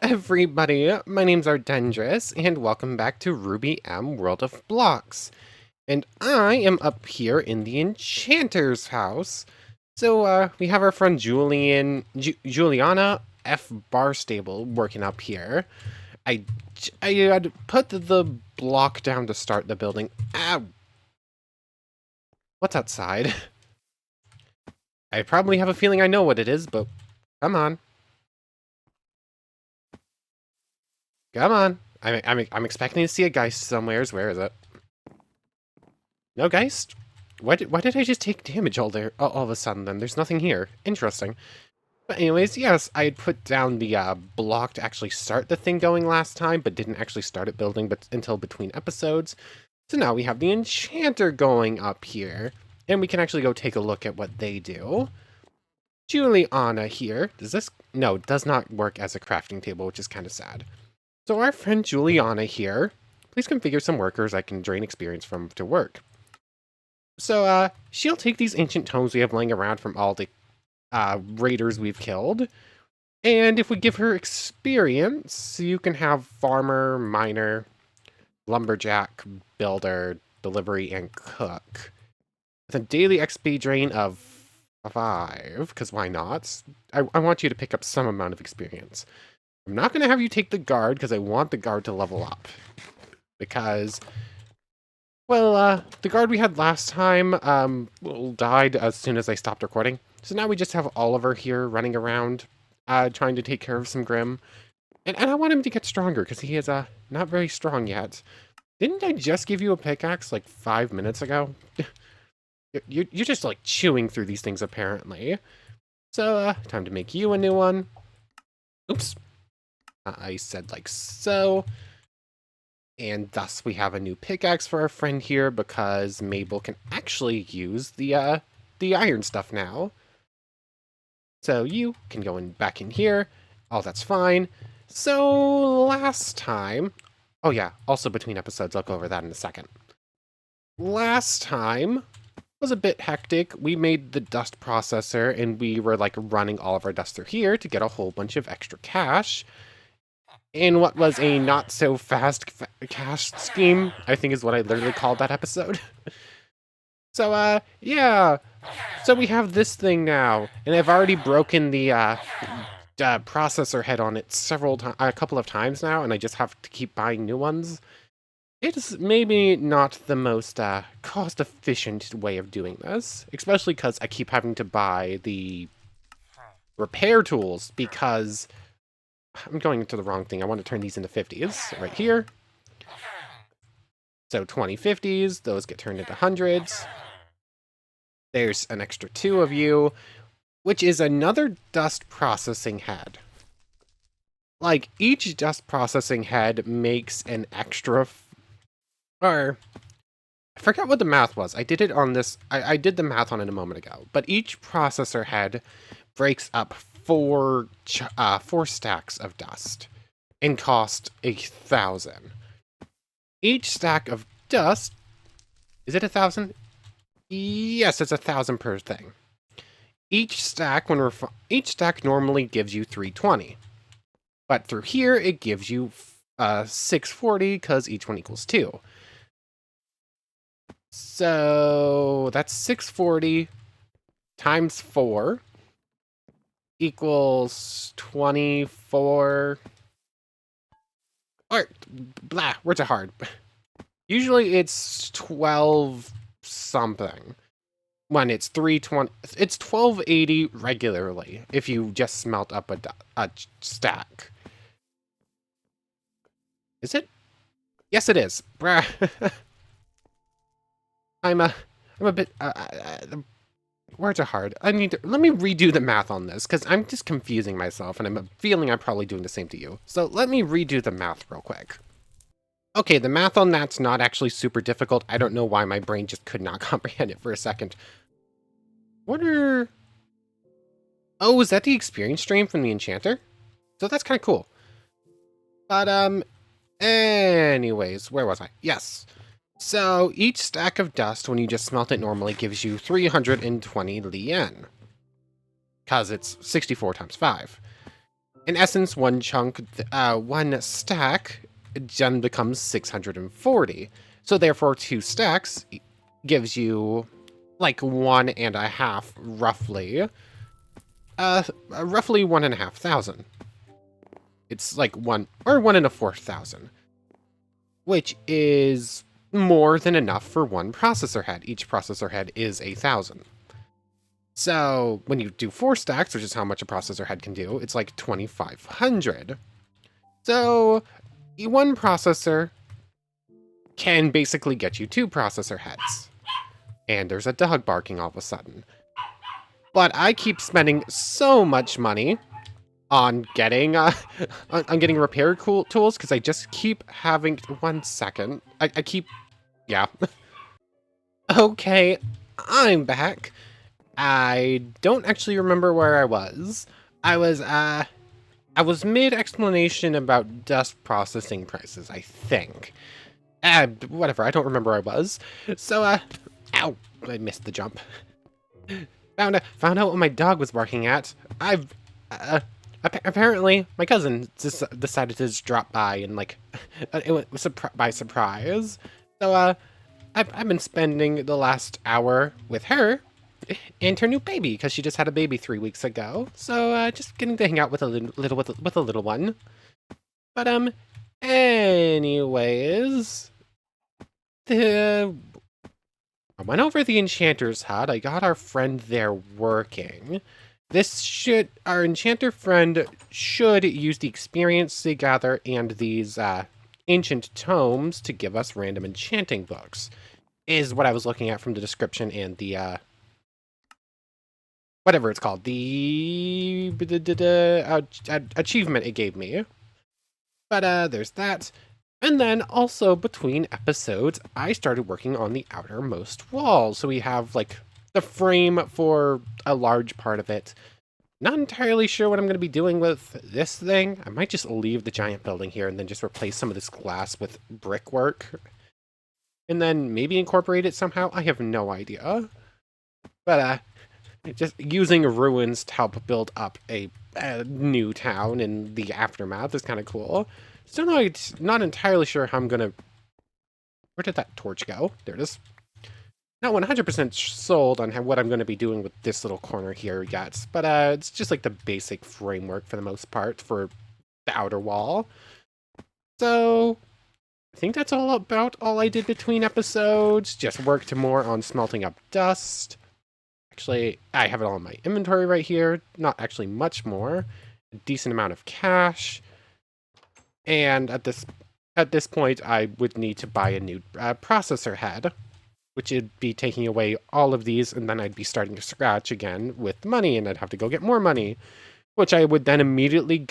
everybody, my name's Ardendris, and welcome back to RWBYM World of Blocks. And I am up here in the Enchanter's house. So, we have our friend Juliana F. Barstable working up here. I had put the block down to start the building. Ow! What's outside? I probably have a feeling I know what it is, but come on. Come on. I'm expecting to see a geist somewheres. Where is it? No geist? Why did I just take damage all of a sudden then? There's nothing here. Interesting. But anyways, yes, I had put down the block to actually start the thing going last time, but didn't actually start it building until between episodes. So now we have the Enchanter going up here, and we can actually go take a look at what they do. Juliana here. No, it does not work as a crafting table, which is kind of sad. So our friend Juliana here, please configure some workers I can drain experience from to work. So, she'll take these ancient tomes we have laying around from all the raiders we've killed, and if we give her experience, you can have farmer, miner, lumberjack, builder, delivery, and cook. With a daily XP drain of 5, because why not? I want you to pick up some amount of experience. I'm not going to have you take the guard, because I want the guard to level up. Because, well, the guard we had last time died as soon as I stopped recording. So now we just have Oliver here running around, trying to take care of some Grimm. And I want him to get stronger, because he is not very strong yet. Didn't I just give you a pickaxe like 5 minutes ago? You're just like chewing through these things apparently. So, time to make you a new one. Oops. I said like so. And thus we have a new pickaxe for our friend here because Mabel can actually use the iron stuff now. So you can go back in here. Oh, that's fine. So last time, oh yeah, also between episodes, I'll go over that in a second. Last time was a bit hectic. We made the dust processor and we were like running all of our dust through here to get a whole bunch of extra cash. In what was a not so fast cash scheme, I think is what I literally called that episode. So, yeah. So we have this thing now, and I've already broken the processor head on it a couple of times now, and I just have to keep buying new ones. It is maybe not the most cost-efficient way of doing this, especially because I keep having to buy the repair tools because I'm going into the wrong thing. I want to turn these into 50s right here. So 20 50s, those get turned into 100s. There's an extra 2 of you, which is another dust processing head. Like, each dust processing head makes an extra, or I forgot what the math was. I did it on this, I did the math on it a moment ago, but each processor head breaks up 4 stacks of dust and cost 1,000. Each stack of dust, is it 1,000? Yes, it's 1,000 per thing. Each stack normally gives you 320, but through here it gives you 640 because each one equals 2. So that's 640 times 4 equals 24. Or, blah, words are hard. Usually it's 12 something. When it's 320, it's 1280 regularly if you just smelt up a stack. Is it? Yes, it is. Bruh. I'm a bit, words are hard. Let me redo the math on this, because I'm just confusing myself, and I'm feeling I'm probably doing the same to you. So let me redo the math real quick. Okay, the math on that's not actually super difficult. I don't know why my brain just could not comprehend it for a second. Oh, is that the experience stream from the Enchanter? So that's kind of cool. But, anyways, where was I? Yes. So, each stack of dust, when you just smelt it normally, gives you 320 lien. Because it's 64 times 5. In essence, one chunk, one stack then becomes 640. So therefore, 2 stacks gives you like 1.5, roughly. Roughly 1,500. It's like 1.25,000, which is more than enough for one processor head. Each processor head is 1,000. So when you do 4 stacks, which is how much a processor head can do, it's like 2,500. So one processor can basically get you 2 processor heads. And there's a dog barking all of a sudden. But I keep spending so much money on getting on getting repair tools because I just keep having 1 second. I keep yeah. Okay, I'm back. I don't actually remember where I was. I was mid explanation about dust processing prices, I think. Whatever, I don't remember where I was. So ow, I missed the jump. Found out what my dog was barking at. Apparently, my cousin just decided to just drop by and, like, it was by surprise. So, I've been spending the last hour with her and her new baby, because she just had a baby 3 weeks ago. So, just getting to hang out with a little one. But, anyways, I went over the enchanter's hut. I got our friend there working. Our enchanter friend should use the experience they gather and these ancient tomes to give us random enchanting books, is what I was looking at from the description and the, whatever it's called, the achievement it gave me. But there's that. And then also between episodes, I started working on the outermost wall. So we have like the frame for a large part of it. Not entirely sure what I'm going to be doing with this thing. I might just leave the giant building here and then just replace some of this glass with brickwork. And then maybe incorporate it somehow. I have no idea. But just using ruins to help build up a new town in the aftermath is kind of cool. Still not entirely sure how I'm going to... Where did that torch go? There it is. Not 100% sold on what I'm going to be doing with this little corner here yet, but it's just like the basic framework for the most part for the outer wall. So I think that's all I did between episodes. Just worked more on smelting up dust. Actually, I have it all in my inventory right here. Not actually much more. A decent amount of cash. And at this point, I would need to buy a new processor head, which would be taking away all of these, and then I'd be starting to scratch again with money, and I'd have to go get more money, which I would then immediately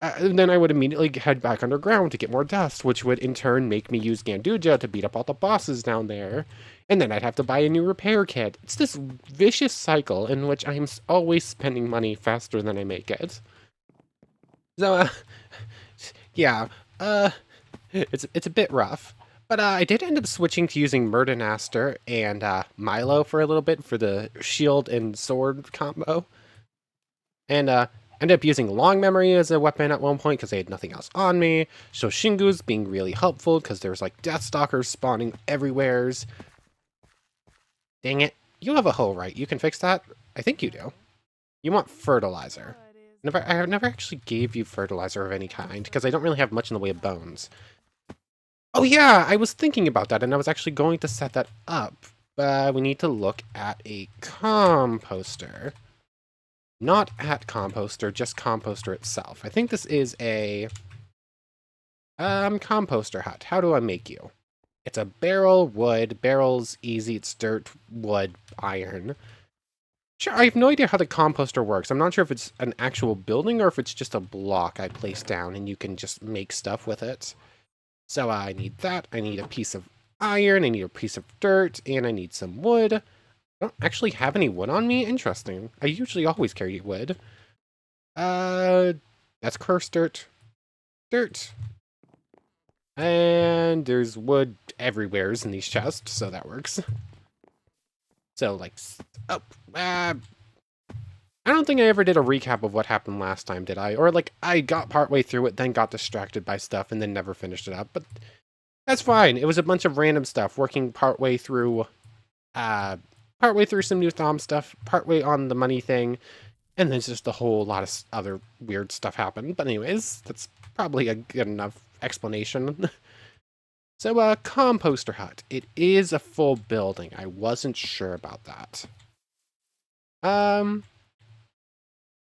head back underground to get more dust, which would in turn make me use Ganduja to beat up all the bosses down there, and then I'd have to buy a new repair kit. It's this vicious cycle in which I'm always spending money faster than I make it. So, yeah, it's a bit rough. But I did end up switching to using Murdenaster and Milo for a little bit for the shield and sword combo. And ended up using Long Memory as a weapon at one point because they had nothing else on me. So Shingu's being really helpful because there's like Deathstalkers spawning everywheres. Dang it. You have a hoe, right? You can fix that? I think you do. You want fertilizer. I have never actually gave you fertilizer of any kind because I don't really have much in the way of bones. Oh yeah, I was thinking about that, and I was actually going to set that up. But we need to look at a composter. Not at composter, just composter itself. I think this is a composter hut. How do I make you? It's a barrel, wood. Barrel's easy, it's dirt, wood, iron. Sure, I have no idea how the composter works. I'm not sure if it's an actual building or if it's just a block I place down and you can just make stuff with it. So I need that. I need a piece of iron. I need a piece of dirt. And I need some wood. I don't actually have any wood on me. Interesting. I usually always carry wood. That's cursed dirt. Dirt. And there's wood everywhere in these chests, so that works. So, like, oh, I don't think I ever did a recap of what happened last time, did I? Or like, I got partway through it, then got distracted by stuff, and then never finished it up. But that's fine. It was a bunch of random stuff, working partway through some new Thom stuff, partway on the money thing, and then just a whole lot of other weird stuff happened. But anyways, that's probably a good enough explanation. So, composter hut. It is a full building. I wasn't sure about that.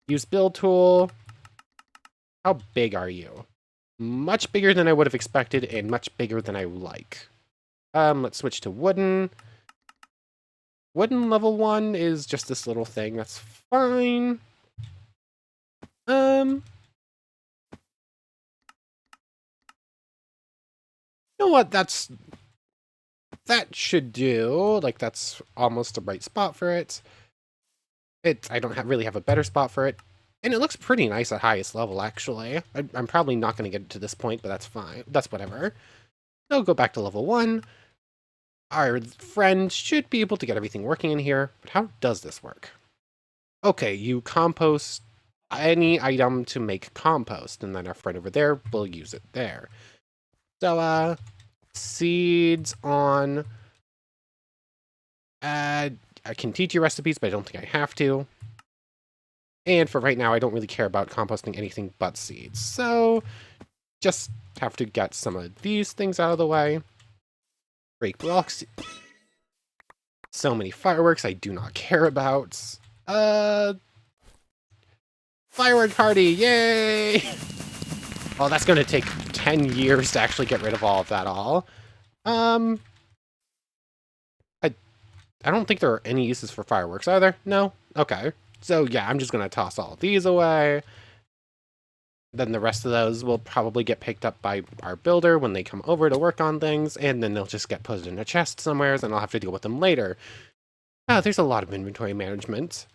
Use build tool. How big are you? Much bigger than I would have expected and much bigger than I like. Let's switch to wooden. Wooden level 1 is just this little thing. That's fine. You know what? That should do. Like, that's almost the right spot for it. I don't really have a better spot for it. And it looks pretty nice at highest level, actually. I'm probably not going to get to this point, but that's fine. That's whatever. So go back to level 1. Our friend should be able to get everything working in here. But how does this work? Okay, you compost any item to make compost, and then our friend over there will use it there. So, seeds on... I can teach you recipes, but I don't think I have to. And for right now, I don't really care about composting anything but seeds. So, just have to get some of these things out of the way. Break blocks. So many fireworks I do not care about. Firework party, yay! Oh, that's gonna take 10 years to actually get rid of all of that all. I don't think there are any uses for fireworks, are there? No? Okay. So yeah, I'm just gonna toss all of these away. Then the rest of those will probably get picked up by our builder when they come over to work on things, and then they'll just get put in a chest somewhere, and I'll have to deal with them later. There's a lot of inventory management.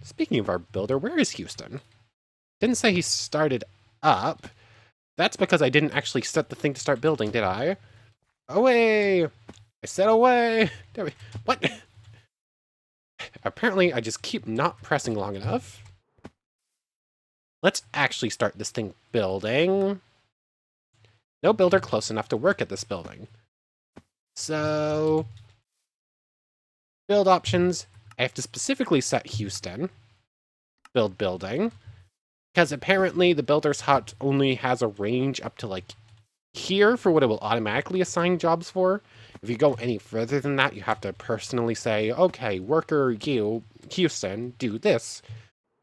Speaking of our builder, where is Houston? Didn't say he started up. That's because I didn't actually set the thing to start building, did I? Away! I said away! What? Apparently, I just keep not pressing long enough. Let's actually start this thing building. No builder close enough to work at this building. So, build options. I have to specifically set Houston. Build building. Because apparently the builder's hut only has a range up to like here for what it will automatically assign jobs for. If you go any further than that, you have to personally say, okay, worker you, Houston, do this.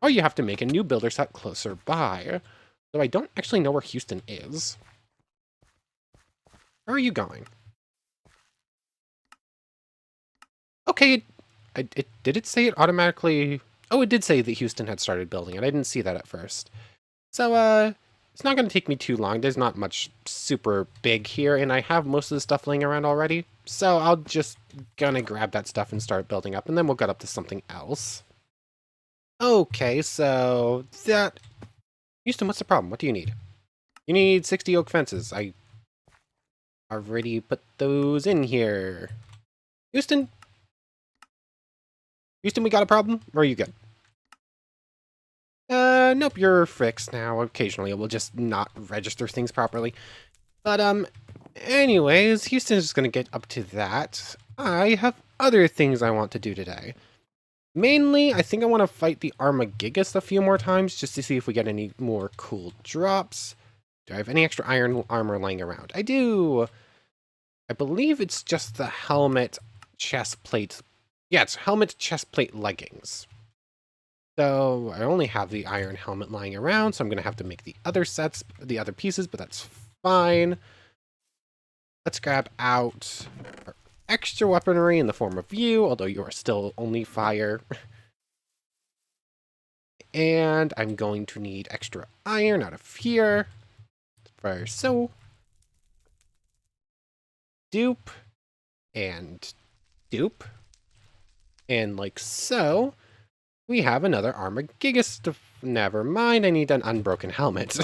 Or you have to make a new builder's hut closer by. Though I don't actually know where Houston is. Where are you going? Okay, did it say it automatically? Oh, it did say that Houston had started building, and I didn't see that at first. So, it's not going to take me too long. There's not much super big here, and I have most of the stuff laying around already. So I'll just gonna grab that stuff and start building up, and then we'll get up to something else. Okay, so that... Houston, what's the problem? What do you need? You need 60 oak fences. I already put those in here. Houston? Houston, we got a problem? Or are you good? Nope, you're fixed now. Occasionally it will just not register things properly. But, anyways, Houston's just gonna get up to that. I have other things I want to do today. Mainly, I think I want to fight the Armagigas a few more times, just to see if we get any more cool drops. Do I have any extra iron armor laying around? I do! I believe it's just the helmet, chest plate. Yeah, it's helmet, chest plate, leggings. So, I only have the iron helmet lying around, so I'm going to have to make the other sets, the other pieces, but that's fine. Let's grab out our extra weaponry in the form of you, although you are still only fire. And I'm going to need extra iron out of here. For so. Dupe. And dupe. And like so. We have another Armagigas. Never mind, I need an unbroken helmet.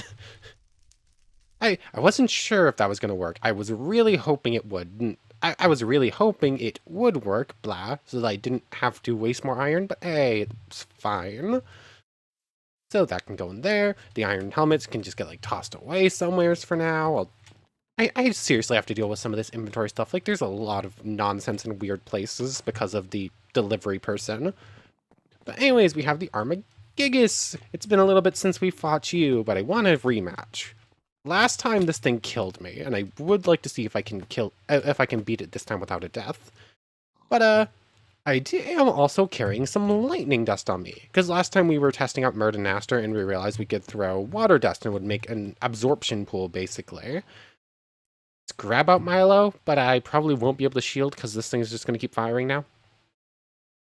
I wasn't sure if that was going to work. I was really hoping it would. I was really hoping it would work, blah, so that I didn't have to waste more iron, but hey, it's fine. So that can go in there. The iron helmets can just get, like, tossed away somewheres for now. I seriously have to deal with some of this inventory stuff. Like, there's a lot of nonsense in weird places because of the delivery person. But anyways, we have the Armagigus. It's been a little bit since we fought you, but I want a rematch. Last time this thing killed me, and I would like to see if I can beat it this time without a death. But I am also carrying some lightning dust on me, because last time we were testing out Murdenaster and we realized we could throw water dust and it would make an absorption pool, basically. Let's grab out Milo, but I probably won't be able to shield because this thing is just going to keep firing now.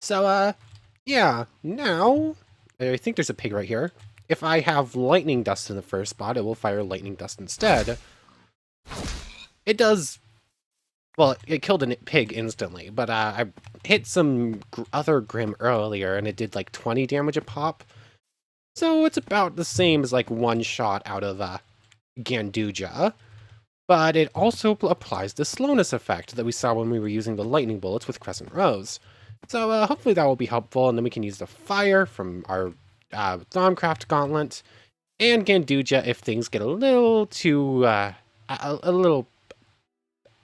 So, yeah, now, I think there's a pig right here. If I have lightning dust in the first spot, it will fire lightning dust instead. It does... Well, it killed a pig instantly, but I hit some other Grimm earlier, and it did like 20 damage a pop. So it's about the same as like one shot out of Ganduja. But it also applies the slowness effect that we saw when we were using the lightning bullets with Crescent Rose. So hopefully that will be helpful, and then we can use the fire from our Thaumcraft Gauntlet and Ganduja if things get a little too, a little,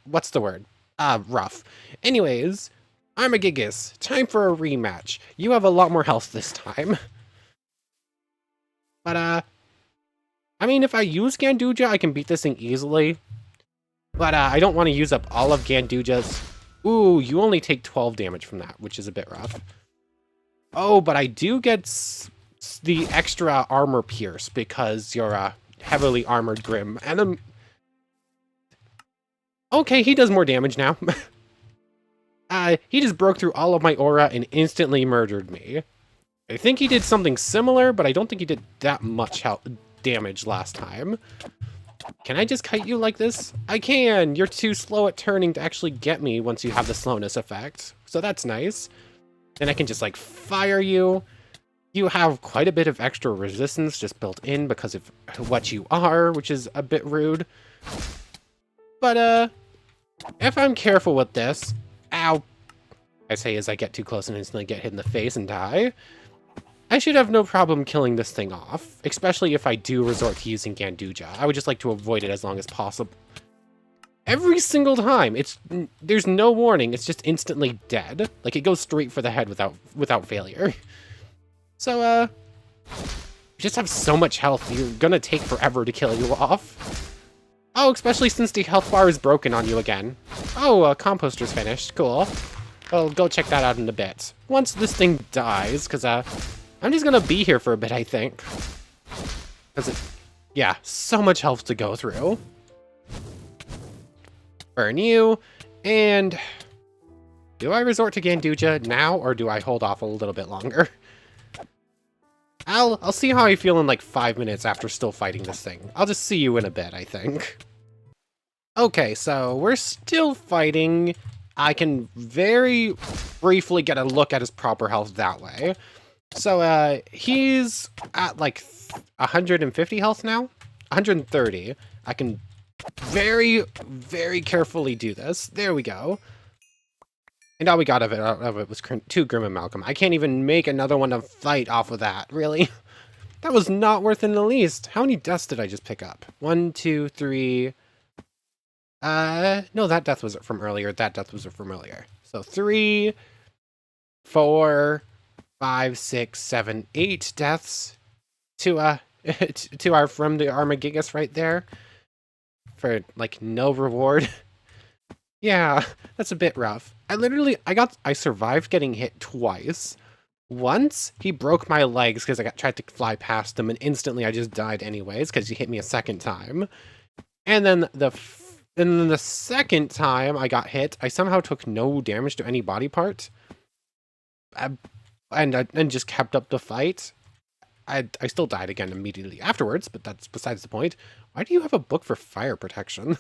what's the word? Rough. Anyways, Armagigus, time for a rematch. You have a lot more health this time. But, I mean, if I use Ganduja, I can beat this thing easily. But, I don't want to use up all of Ganduja's. Ooh, you only take 12 damage from that, which is a bit rough. Oh, but I do get the extra armor pierce because you're a heavily armored Grimm. And okay, he does more damage now. He just broke through all of my aura and instantly murdered me. I think he did something similar, but I don't think he did that much damage last time. Can I just kite you like this? I can! You're too slow at turning to actually get me once you have the slowness effect. So that's nice. Then I can just, like, fire you. You have quite a bit of extra resistance just built in because of what you are, which is a bit rude. But, if I'm careful with this... Ow! I say as I get too close and instantly get hit in the face and die. I should have no problem killing this thing off, especially if I do resort to using Ganduja. I would just like to avoid it as long as possible. Every single time, there's no warning, it's just instantly dead. Like, it goes straight for the head without failure. So, you just have so much health, you're gonna take forever to kill you off. Oh, especially since the health bar is broken on you again. Oh, composter's finished, cool. Well, go check that out in a bit. Once this thing dies, because, I'm just gonna be here for a bit, I think. Because yeah, so much health to go through. Burn you, and do I resort to Ganduja now, or do I hold off a little bit longer? I'll see how I feel in like 5 minutes after still fighting this thing. I'll just see you in a bit, I think. Okay, so we're still fighting. I can very briefly get a look at his proper health that way. So, he's at, like, 150 health now? 130. I can very, very carefully do this. There we go. And all we got out of it was 2 Grimm and Malcolm. I can't even make another one to fight off of that, really? That was not worth it in the least. How many deaths did I just pick up? 1, 2, 3... no, that death was from earlier. That death was from earlier. So 3, 4... 5, 6, 7, 8 deaths to to our from the Armagigus right there for like no reward. Yeah, that's a bit rough. I survived getting hit twice. Once he broke my legs because I tried to fly past him, and instantly I just died anyways because he hit me a second time. And then the second time I got hit, I somehow took no damage to any body part. And just kept up the fight. I still died again immediately afterwards, but that's besides the point. Why do you have a book for fire protection?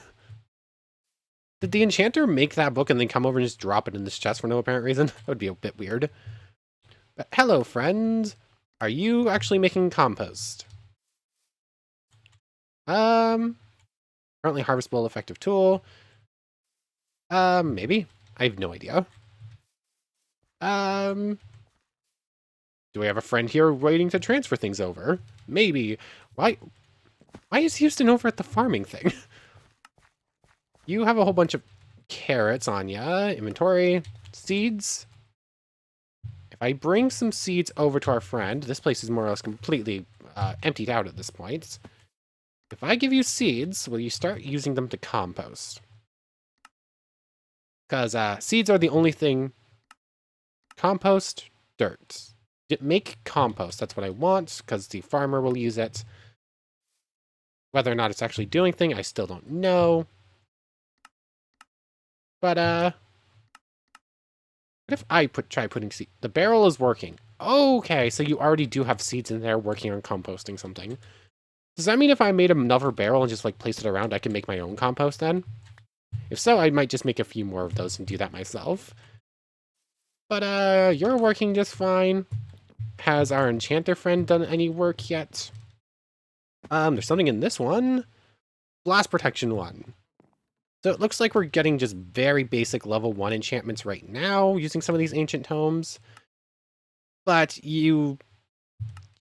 Did the enchanter make that book and then come over and just drop it in this chest for no apparent reason? That would be a bit weird. But hello, friend. Are you actually making compost? Currently harvestable effective tool. Maybe. I have no idea. Um, do we have a friend here waiting to transfer things over? Maybe. Why is Houston over at the farming thing? You have a whole bunch of carrots on ya. Inventory. Seeds. If I bring some seeds over to our friend, this place is more or less completely emptied out at this point. If I give you seeds, will you start using them to compost? Because seeds are the only thing. Compost, dirt. Make compost. That's what I want, because the farmer will use it. Whether or not it's actually doing thing, I still don't know. But, what if I try putting seeds? The barrel is working. Okay, so you already do have seeds in there working on composting something. Does that mean if I made another barrel and just, like, placed it around, I can make my own compost then? If so, I might just make a few more of those and do that myself. But, you're working just fine. Has our enchanter friend done any work yet? There's something in this one. Blast protection 1. So it looks like we're getting just very basic level 1 enchantments right now using some of these ancient tomes. But you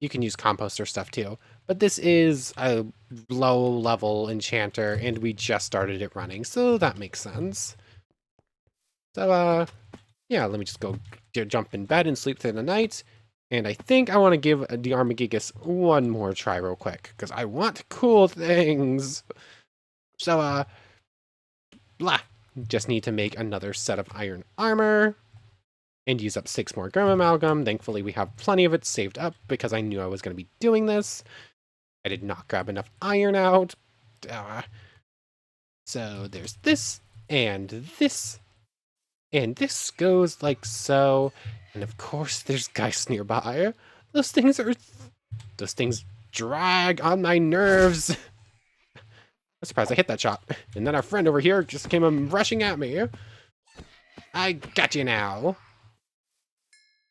can use composter stuff too. But this is a low level enchanter and we just started it running, so that makes sense. So yeah, let me just go jump in bed and sleep through the night. And I think I want to give the Armagigas one more try real quick, because I want cool things. So, blah. Just need to make another set of iron armor. And use up 6 more Grimm amalgam. Thankfully, we have plenty of it saved up, because I knew I was going to be doing this. I did not grab enough iron out. So, there's this, and this. And this goes like so. And of course, there's Geists nearby. Those things drag on my nerves. I'm surprised I hit that shot. And then our friend over here just came rushing at me. I got you now.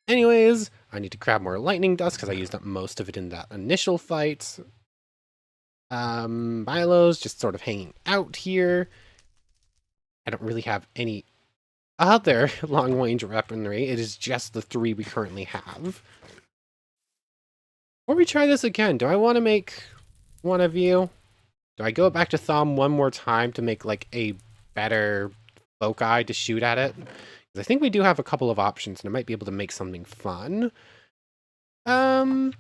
Anyways, I need to grab more lightning dust because I used up most of it in that initial fight. Milo's just sort of hanging out here. I don't really have any other long-range weaponry. It is just the 3 we currently have. Before we try this again, do I want to make one of you? Do I go back to Thom one more time to make, like, a better foci to shoot at it? Because I think we do have a couple of options, and I might be able to make something fun.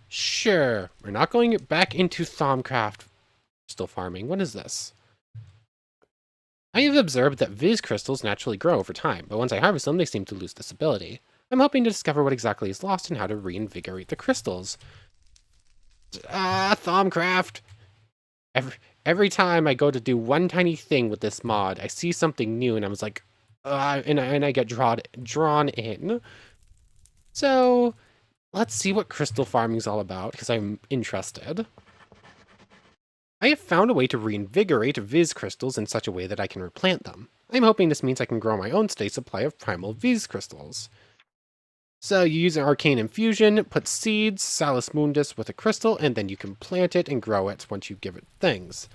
Sure. We're not going back into Thomcraft. Still farming. What is this? I have observed that Viz crystals naturally grow over time, but once I harvest them, they seem to lose this ability. I'm hoping to discover what exactly is lost and how to reinvigorate the crystals. Thomcraft! Every time I go to do one tiny thing with this mod, I see something new, and I was like, and I get drawn in. So, let's see what crystal farming is all about, because I'm interested. I have found a way to reinvigorate Viz crystals in such a way that I can replant them. I'm hoping this means I can grow my own steady supply of primal Viz crystals. So you use an arcane infusion, put seeds, Salus Mundus with a crystal, and then you can plant it and grow it once you give it things.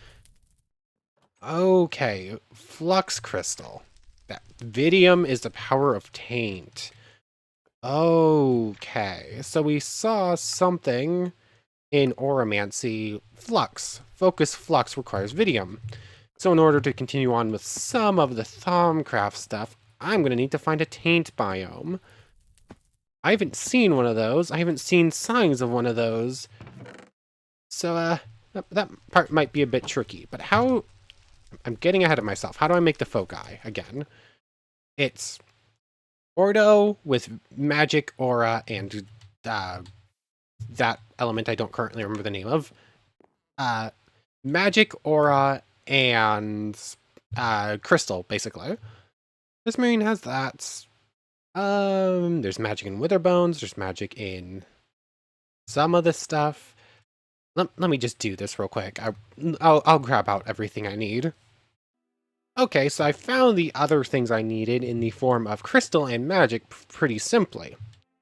Okay, flux crystal. That Vidium is the power of taint. Okay, so we saw something in Oromancy. Flux. Focus flux requires Vidium. So in order to continue on with some of the Thomcraft stuff, I'm going to need to find a taint biome. I haven't seen one of those. I haven't seen signs of one of those. So, that part might be a bit tricky. But how... I'm getting ahead of myself. How do I make the foci again? It's Ordo with magic, aura, and that element I don't currently remember the name of. Magic, aura, and crystal, basically. This marine has that. There's magic in Witherbones. There's magic in some of the stuff. Let me just do this real quick. I'll grab out everything I need. Okay, so I found the other things I needed in the form of crystal and magic pretty simply.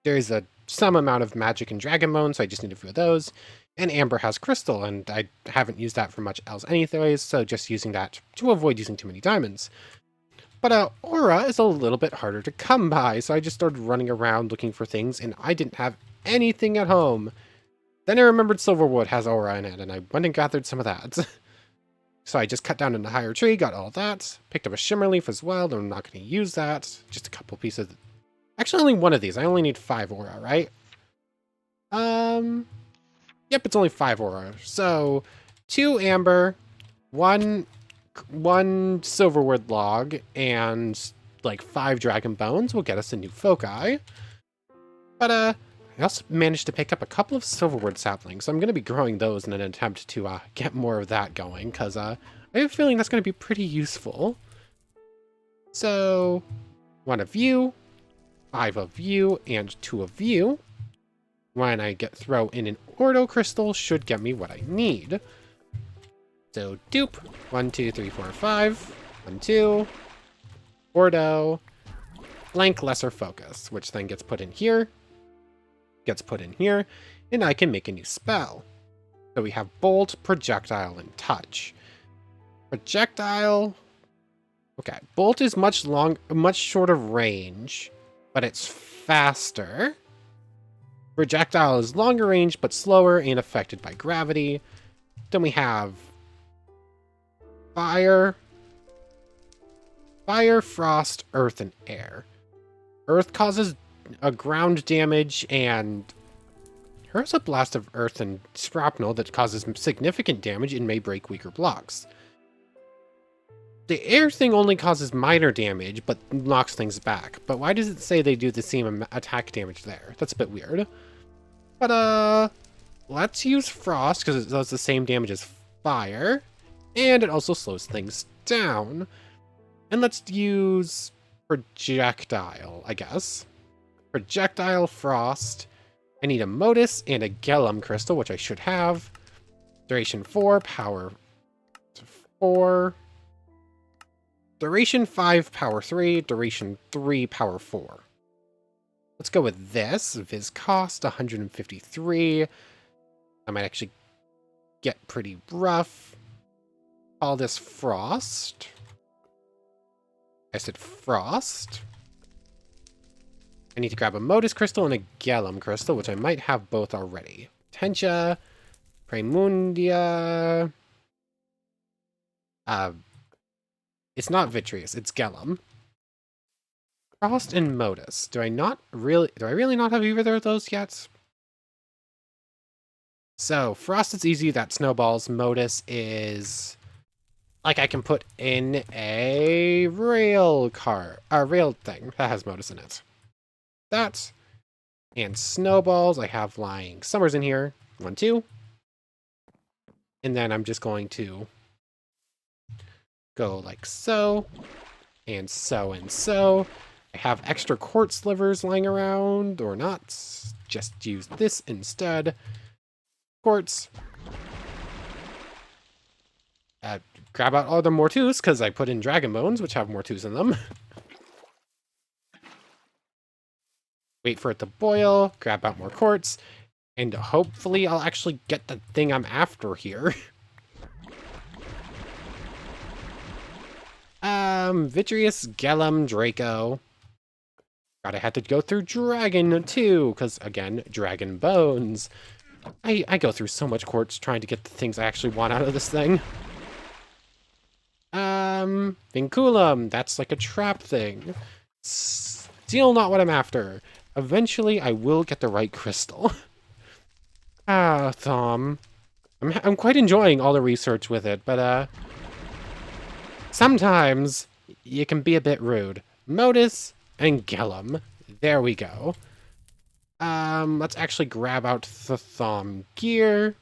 There's some amount of magic in Dragonbone, so I just need a few of those. And Amber has crystal, and I haven't used that for much else anyways, so just using that to avoid using too many diamonds. But aura is a little bit harder to come by, so I just started running around looking for things, and I didn't have anything at home. Then I remembered Silverwood has aura in it, and I went and gathered some of that. So I just cut down a higher tree, got all that, picked up a shimmer leaf as well, though I'm not going to use that. Just a couple pieces. Actually, only one of these. I only need 5 aura, right? Yep, it's only 5 aura. So 2 amber, one silverwood log, and like 5 dragon bones will get us a new foci. But I also managed to pick up a couple of silverwood saplings, so I'm going to be growing those in an attempt to get more of that going, because I have a feeling that's going to be pretty useful. So 1 of you, 5 of you, and 2 of you. When I throw in an Ordo crystal, should get me what I need. So dupe, 1, 2, 3, 4, 5, 1, 2, Ordo, blank lesser focus, which then gets put in here, and I can make a new spell. So we have bolt, projectile, and touch. Projectile, okay, bolt is much shorter range, but it's faster. Projectile is longer range, but slower and affected by gravity. Then we have fire, frost, earth, and air. Earth causes a ground damage, and here's a blast of earth and shrapnel that causes significant damage and may break weaker blocks. The air thing only causes minor damage, but knocks things back. But why does it say they do the same attack damage there? That's a bit weird. But, let's use frost, because it does the same damage as fire, and it also slows things down. And let's use projectile, I guess. Projectile, frost. I need a modus and a Gellum crystal, which I should have. Duration 4, power 4. Duration 5, power 3. Duration 3, power 4. Let's go with this. Viz cost 153. I might actually get pretty rough. Call this frost. I said frost. I need to grab a modus crystal and a Gellum crystal, which I might have both already. Tentia, Praemundia. It's not vitreous, it's Gellum. Frost and modus. Do I really not have either of those yet? So frost is easy, that snowballs. Modus is like I can put in a rail thing that has modus in it. That and snowballs I have lying summers in here. 1, 2. And then I'm just going to go like so, and so, and so. I have extra quartz slivers lying around, or not. Just use this instead. Quartz. Grab out all the mortus, because I put in dragon bones, which have mortus in them. Wait for it to boil, grab out more quartz, and hopefully I'll actually get the thing I'm after here. Vitreous, Gellum, Draco. God, I had to go through Dragon, too, because, again, Dragon Bones. I go through so much quartz trying to get the things I actually want out of this thing. Vinculum, that's like a trap thing. Still not what I'm after. Eventually, I will get the right crystal. Thom. I'm quite enjoying all the research with it, but, sometimes you can be a bit rude. Modus and Gellum. There we go. Let's actually grab out the Thom gear,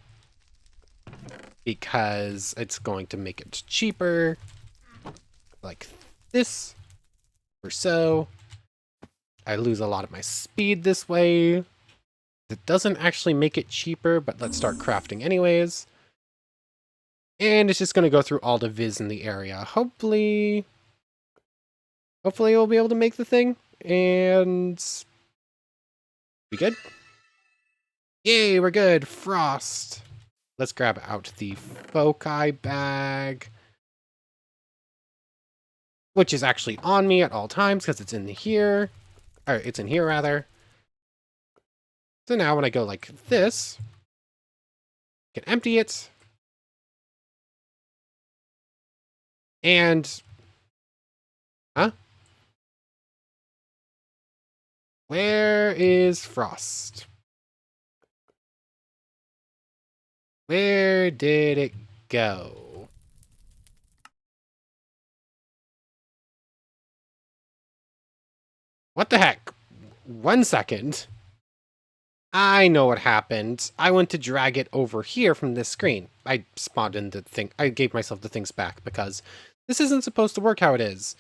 because it's going to make it cheaper. Like this, or so. I lose a lot of my speed this way. It doesn't actually make it cheaper, but let's start crafting anyways. And it's just going to go through all the viz in the area. Hopefully we'll be able to make the thing. And we good? Yay, we're good. Frost. Let's grab out the foci bag. which is actually on me at all times because it's in here. Or it's in here, rather. So now when I go like this, I can empty it. And... Huh? Where is Frost? Where did it go? What the heck? 1 second. I know what happened. I went to drag it over here from this screen. I spawned in the thing. I gave myself the things back because this isn't supposed to work how it is.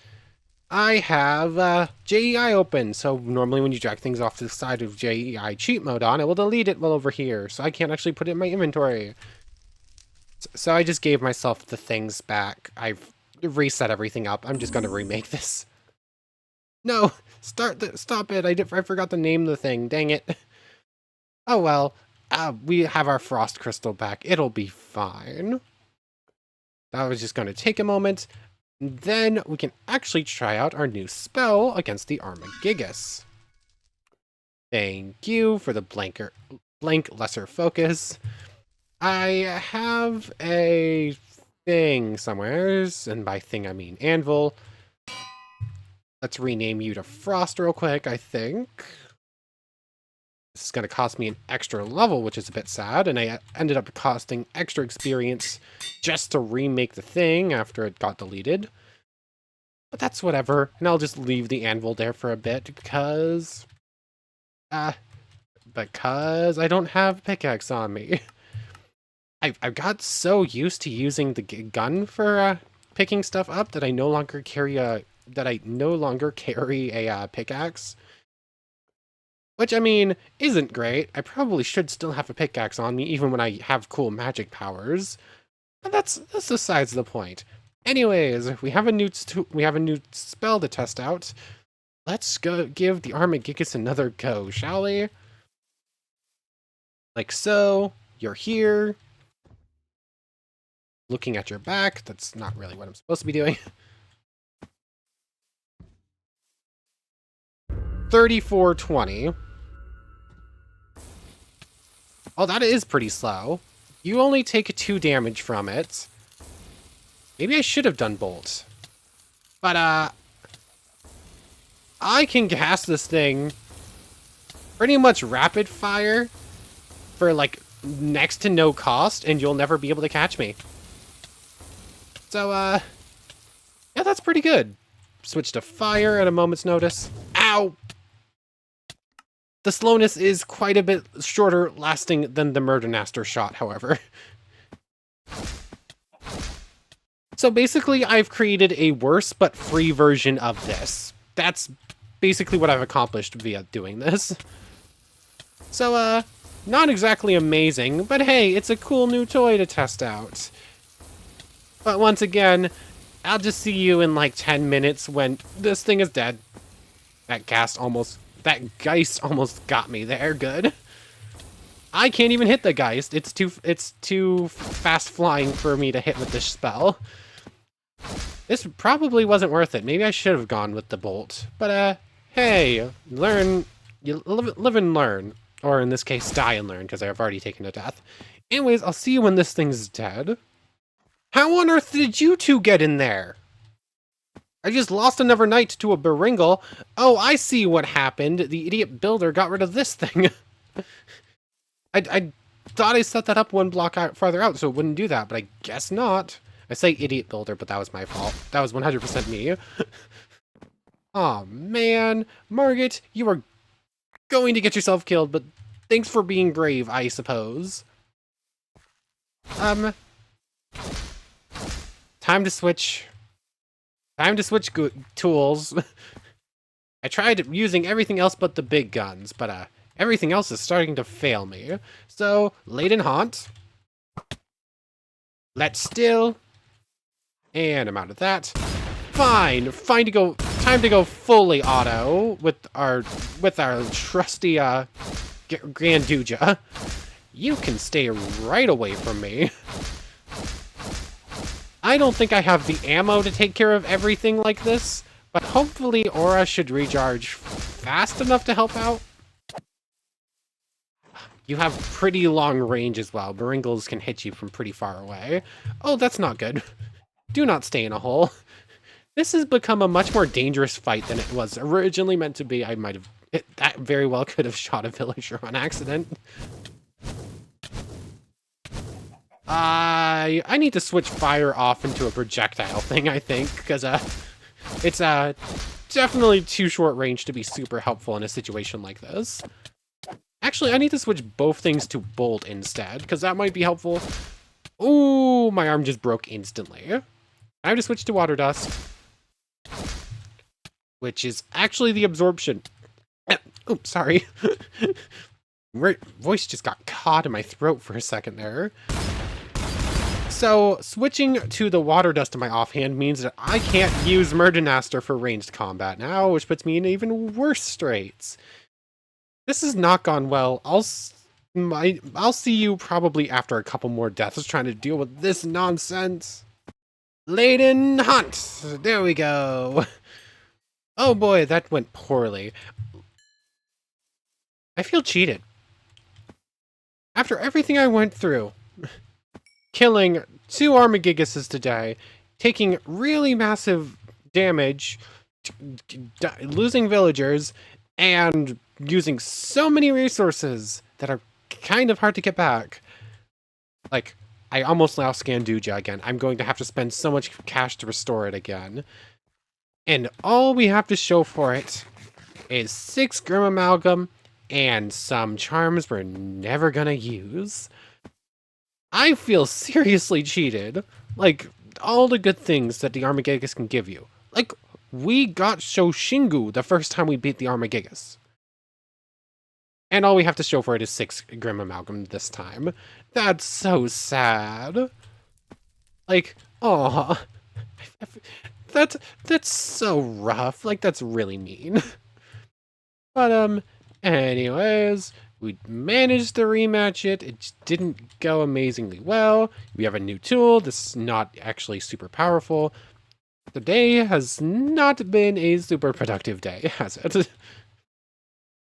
I have JEI open, so normally when you drag things off to the side of JEI cheat mode on, it will delete it while over here, so I can't actually put it in my inventory. So I just gave myself the things back. I've reset everything up. I'm just gonna remake this. No! Stop it! I forgot to name the thing, dang it. Oh well, we have our frost crystal back. It'll be fine. That was just gonna take a moment. Then we can actually try out our new spell against the Armagigus. Thank you for the blank lesser focus. I have a thing somewheres, and by thing I mean anvil. Let's rename you to Frost real quick, I think. This is going to cost me an extra level, which is a bit sad, and I ended up costing extra experience just to remake the thing after it got deleted. But that's whatever, and I'll just leave the anvil there for a bit because I don't have pickaxe on me. I've got so used to using the gun for picking stuff up that I no longer carry a pickaxe. Which, I mean, isn't great. I probably should still have a pickaxe on me, even when I have cool magic powers. But that's besides the point. Anyways, we have a new spell to test out. Let's go give the Armagigus another go, shall we? Like so. You're here. Looking at your back. That's not really what I'm supposed to be doing. 3420. Oh, that is pretty slow. You only take 2 damage from it. Maybe I should have done bolt. But, I can cast this thing pretty much rapid fire for, like, next to no cost, and you'll never be able to catch me. So, yeah, that's pretty good. Switch to fire at a moment's notice. Ow! The slowness is quite a bit shorter lasting than the Murdernaster shot, however. So basically, I've created a worse but free version of this. That's basically what I've accomplished via doing this. So, not exactly amazing, but hey, it's a cool new toy to test out. But once again, I'll just see you in like 10 minutes when this thing is dead. That Geist almost got me there. Good. I can't even hit the Geist. It's too fast flying for me to hit with this spell. This probably wasn't worth it. Maybe I should have gone with the bolt. But hey, you live and learn, or in this case, die and learn, because I've already taken a death. Anyways, I'll see you when this thing's dead. How on earth did you two get in there? I just lost another knight to a Beringal. Oh, I see what happened. The idiot builder got rid of this thing. I thought I set that up 1 block farther out, so it wouldn't do that, but I guess not. I say idiot builder, but that was my fault. That was 100% me. Aw, man. Margit, you are going to get yourself killed, but thanks for being brave, I suppose. Time to switch tools. I tried using everything else but the big guns, but everything else is starting to fail me. So, Laden Haunt. Let's still. And I'm out of that. Fine. Time to go fully auto with our trusty Granduja. You can stay right away from me. I don't think I have the ammo to take care of everything like this, but hopefully Aura should recharge fast enough to help out. You have pretty long range as well. Meringles can hit you from pretty far away. Oh, that's not good. Do not stay in a hole. This has become a much more dangerous fight than it was originally meant to be. I might have... that very well could have shot a villager on accident. I need to switch fire off into a projectile thing, I think, because it's definitely too short range to be super helpful in a situation like this. Actually, I need to switch both things to bolt instead, because that might be helpful. Ooh, my arm just broke instantly. I have to switch to water dust, which is actually the absorption. Oops, sorry. My voice just got caught in my throat for a second there. So, switching to the water dust in my offhand means that I can't use Murdernaster for ranged combat now, which puts me in even worse straits. This has not gone well. I'll see you probably after a couple more deaths trying to deal with this nonsense. Laden Hunt! There we go. Oh boy, that went poorly. I feel cheated. After everything I went through, killing 2 Armagigases today, taking really massive damage, losing villagers, and using so many resources that are kind of hard to get back. Like, I almost lost Ganduja again. I'm going to have to spend so much cash to restore it again. And all we have to show for it is 6 Grimm Amalgam and some charms we're never gonna use. I feel seriously cheated. Like, all the good things that the Armagigas can give you. Like, we got Shoshingu the first time we beat the Armagigas. And all we have to show for it is 6 Grimm Amalgam this time. That's so sad. Like, aw. That's so rough. Like, that's really mean. But, anyways, we managed to rematch it. It just didn't go amazingly well. We have a new tool. This is not actually super powerful. The day has not been a super productive day, has it?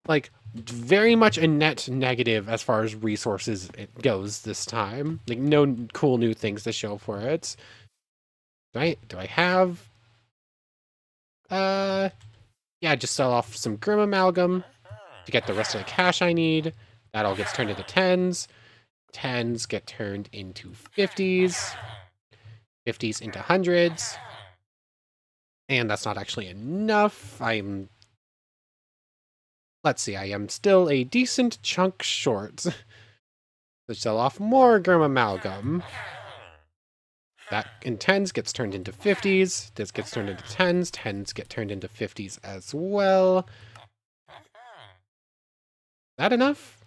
Like, very much a net negative as far as resources it goes this time. Like, no cool new things to show for it. Do I have... yeah, just sell off some Grimm Amalgam to get the rest of the cash I need. That all gets turned into 10s. 10s get turned into 50s. 50s into 100s. And that's not actually enough. Let's see, I am still a decent chunk short. So sell off more Grimm Amalgam. That in 10s gets turned into 50s. This gets turned into 10s. 10s get turned into 50s as well. That enough?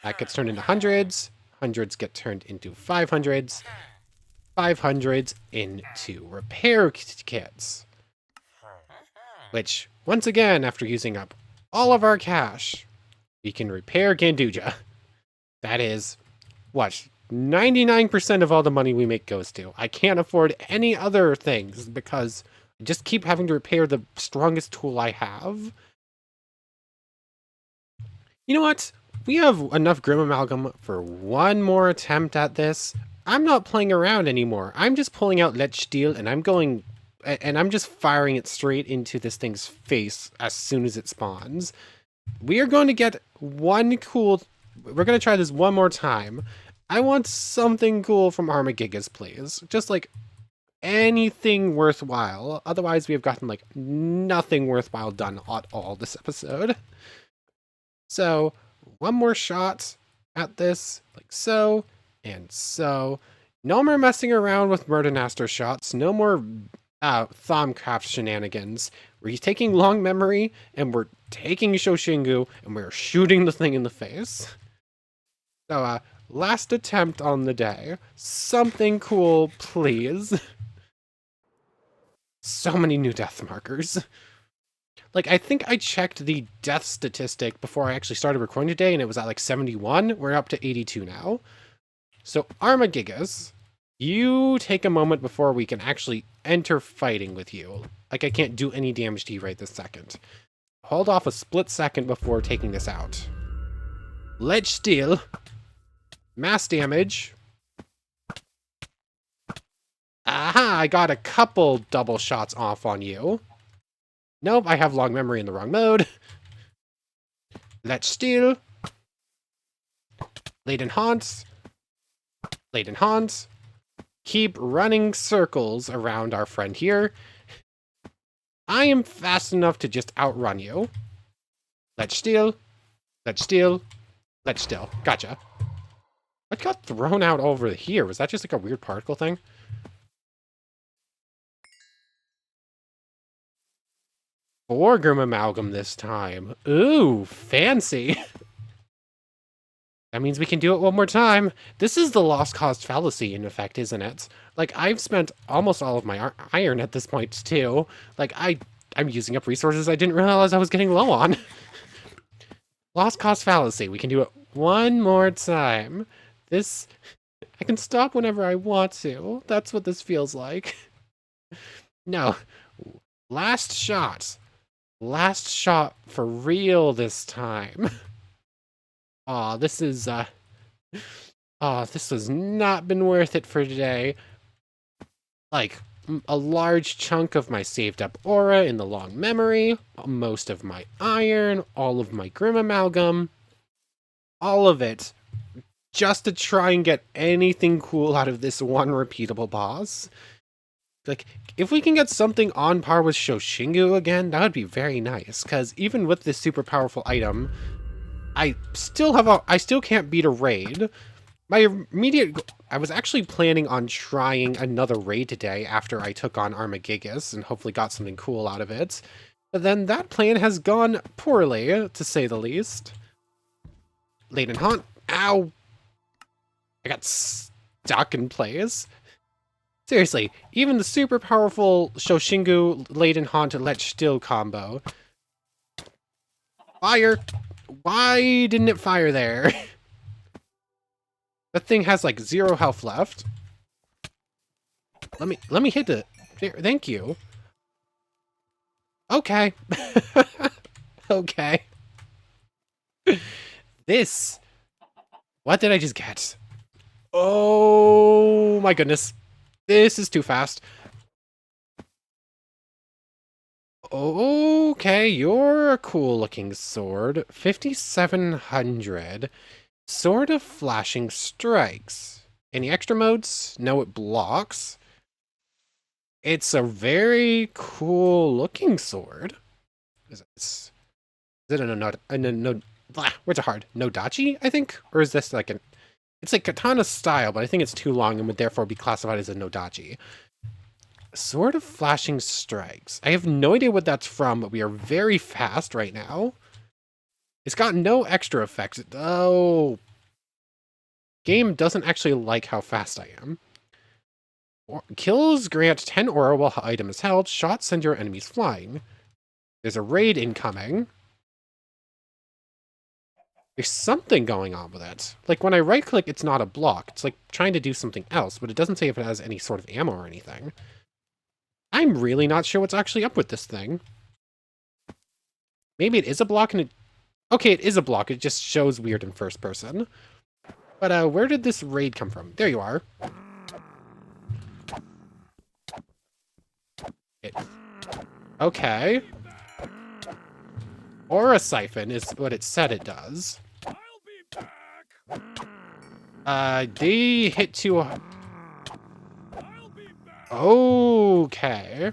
That gets turned into 100s. 100s get turned into 500s. 500s into repair kits. Which, once again, after using up all of our cash, we can repair Ganduja. That is, what, 99% of all the money we make goes to. I can't afford any other things because I just keep having to repair the strongest tool I have. You know what? We have enough Grimm Amalgam for one more attempt at this. I'm not playing around anymore. I'm just pulling out Let Steel and I'm just firing it straight into this thing's face as soon as it spawns. We are going to get one cool... We're going to try this one more time. I want something cool from Armagigas, please. Just, like, anything worthwhile. Otherwise, we have gotten, like, nothing worthwhile done at all this episode. So, one more shot at this, like so, and so. No more messing around with Murdernaster shots. No more Thaumcraft shenanigans. We're taking long memory, and we're taking Shoshingu, and we're shooting the thing in the face. So, last attempt on the day. Something cool, please. So many new death markers. Like, I think I checked the death statistic before I actually started recording today, and it was at like 71. We're up to 82 now. So, Armagigas, You take a moment before we can actually enter fighting with you. Like, I can't do any damage to you right this second. Hold off a split second before taking this out. Ledge Steel. Mass damage. Aha, I got a couple double shots off on you. Nope, I have long memory in the wrong mode. Ledge Steel. Laden Haunts. Laden Haunts. Keep running circles around our friend here. I am fast enough to just outrun you. Let's steal. Let's steal. Let's steal. Gotcha. What got thrown out over here? Was that just like a weird particle thing? Four Grimm amalgam this time. Ooh, fancy. That means we can do it one more time. This is the lost cause fallacy in effect, isn't it? Like, I've spent almost all of my iron at this point, too. Like, I'm using up resources I didn't realize I was getting low on. Lost cause fallacy. We can do it one more time. This... I can stop whenever I want to. That's what this feels like. No. Last shot. Last shot for real this time. Aw, this is, this has not been worth it for today. Like, a large chunk of my saved up aura in the long memory, most of my iron, all of my Grimm amalgam, all of it, just to try and get anything cool out of this one repeatable boss. Like, if we can get something on par with Shoshingu again, that would be very nice, because even with this super powerful item, I still can't beat a raid. My immediate... I was actually planning on trying another raid today after I took on Armagigas and hopefully got something cool out of it. But then that plan has gone poorly, to say the least. Laden Haunt. Ow! I got stuck in place. Seriously, even the super powerful Shoshingu Laden Haunt Let Still combo. Fire! Why didn't it fire there? That thing has like 0 health left. Let me hit it. Thank you. Okay. Okay. This. What did I just get? Oh my goodness. This is too fast. Okay, you're a cool looking sword. 5700. Sword of Flashing Strikes. Any extra modes? No, it blocks. It's a very cool looking sword. Is it where's it hard? Nodachi, I think? Or is this like an... It's like katana style, but I think it's too long and would therefore be classified as a Nodachi. Sword of Flashing Strikes. I have no idea what that's from, but we are very fast right now. It's got no extra effects. Oh. Game doesn't actually like how fast I am. Kills grant 10 aura while item is held. Shots send your enemies flying. There's a raid incoming. There's something going on with it. Like, when I right-click, it's not a block. It's like trying to do something else, but it doesn't say if it has any sort of ammo or anything. I'm really not sure what's actually up with this thing. Maybe it is a block and it... Okay, it is a block. It just shows weird in first person. But, where did this raid come from? There you are. Okay. Aura Siphon is what it said it does. They hit to... Okay.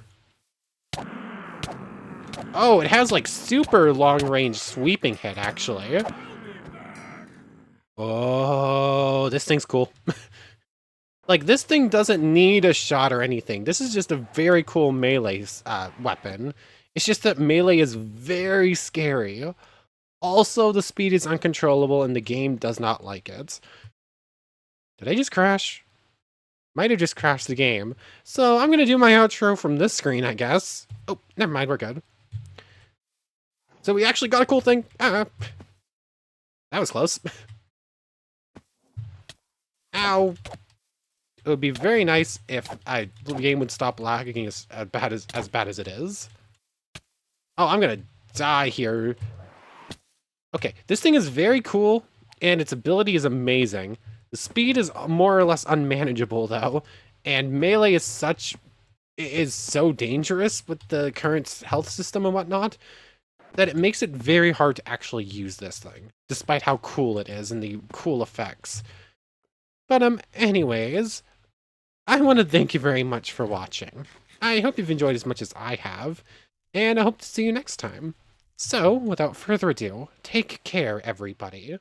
Oh, it has like super long range sweeping hit, actually. Oh, this thing's cool. Like, this thing doesn't need a shot or anything. This is just a very cool melee weapon. It's just that melee is very scary. Also, the speed is uncontrollable and the game does not like it. Did I just crash? Might have just crashed the game. So I'm going to do my outro from this screen, I guess. Oh, never mind, we're good. So we actually got a cool thing. That was close. Ow. It would be very nice if the game would stop lagging as bad as it is. Oh, I'm gonna die here. Okay, this thing is very cool, and its ability is amazing. The speed is more or less unmanageable, though, and melee is so dangerous with the current health system and whatnot that it makes it very hard to actually use this thing, despite how cool it is and the cool effects. But anyways, I want to thank you very much for watching. I hope you've enjoyed as much as I have, and I hope to see you next time. So, without further ado, take care, everybody.